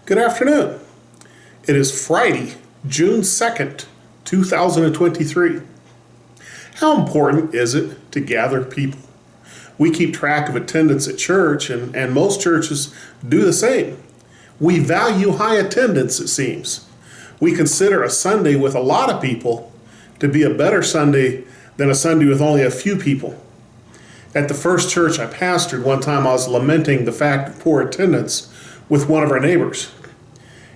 Good afternoon. It is Friday, June 2nd, 2023. How important is it to gather people? We keep track of attendance at church, and most churches do the same. We value high attendance, it seems. We consider a Sunday with a lot of people to be a better Sunday than a Sunday with only a few people. At the first church I pastored, one time I was lamenting the fact of poor attendance with one of our neighbors.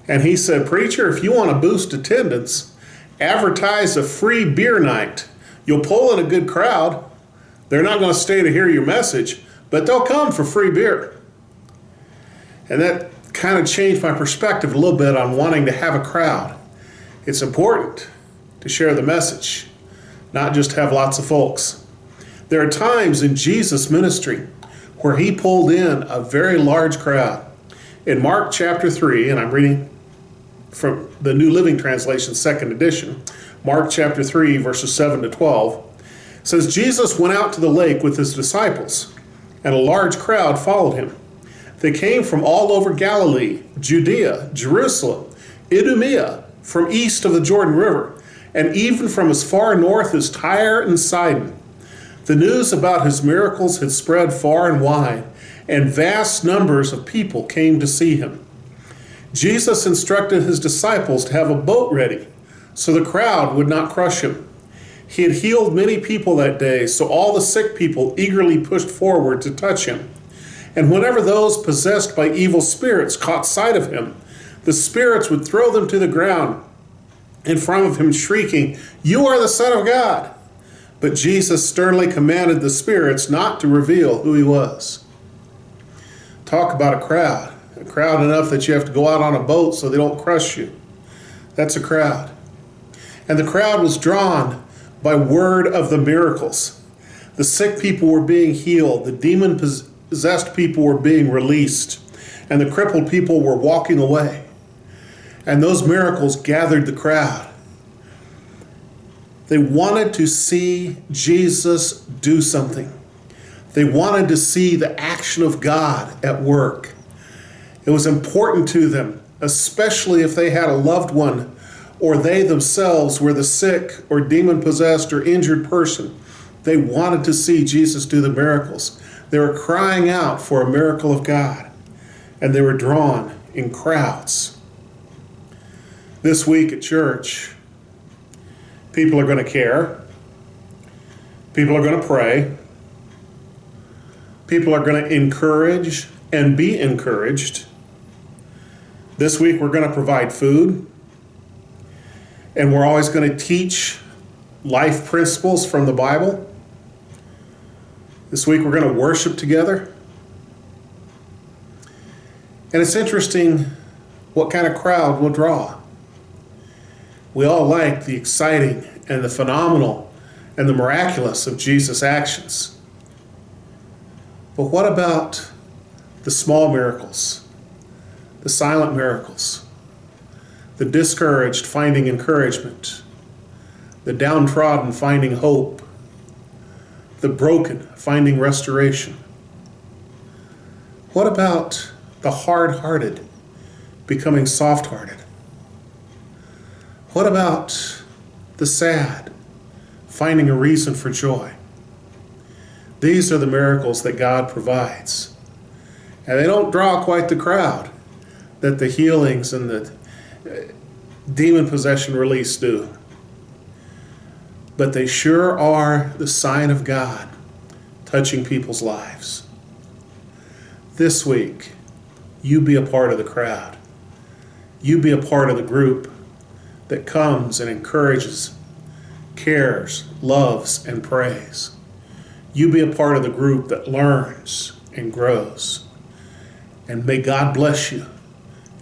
And he said, "Preacher, if you want to boost attendance, advertise a free beer night. You'll pull in a good crowd. They're not going to stay to hear your message, but they'll come for free beer." And that kind of changed my perspective a little bit on wanting to have a crowd. It's important to share the message, not just have lots of folks. There are times in Jesus' ministry where he pulled in a very large crowd. In Mark chapter 3, and I'm reading from the New Living Translation, second edition, Mark chapter 3, verses 7 to 12, says, Jesus went out to the lake with his disciples, and a large crowd followed him. They came from all over Galilee, Judea, Jerusalem, Idumea, from east of the Jordan River, and even from as far north as Tyre and Sidon. The news about his miracles had spread far and wide, and vast numbers of people came to see him. Jesus instructed his disciples to have a boat ready so the crowd would not crush him. He had healed many people that day, so all the sick people eagerly pushed forward to touch him. And whenever those possessed by evil spirits caught sight of him, the spirits would throw them to the ground in front of him, shrieking, "You are the Son of God." But Jesus sternly commanded the spirits not to reveal who he was. Talk about a crowd enough that you have to go out on a boat so they don't crush you. That's a crowd. And the crowd was drawn by word of the miracles. The sick people were being healed, the demon-possessed people were being released, and the crippled people were walking away. And those miracles gathered the crowd. They wanted to see Jesus do something. They wanted to see the action of God at work. It was important to them, especially if they had a loved one or they themselves were the sick or demon-possessed or injured person. They wanted to see Jesus do the miracles. They were crying out for a miracle of God, and they were drawn in crowds. This week at church, people are going to care. People are going to pray. People are going to encourage and be encouraged. This week we're going to provide food. And we're always going to teach life principles from the Bible. This week we're going to worship together. And it's interesting what kind of crowd we'll draw. We all like the exciting and the phenomenal and the miraculous of Jesus' actions. But what about the small miracles, the silent miracles, the discouraged finding encouragement, the downtrodden finding hope, the broken finding restoration? What about the hard-hearted becoming soft-hearted? What about the sad finding a reason for joy? These are the miracles that God provides. And they don't draw quite the crowd that the healings and the demon possession release do. But they sure are the sign of God touching people's lives. This week, you be a part of the crowd. You be a part of the group that comes and encourages, cares, loves, and prays. You be a part of the group that learns and grows. And may God bless you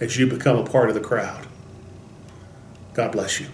as you become a part of the crowd. God bless you.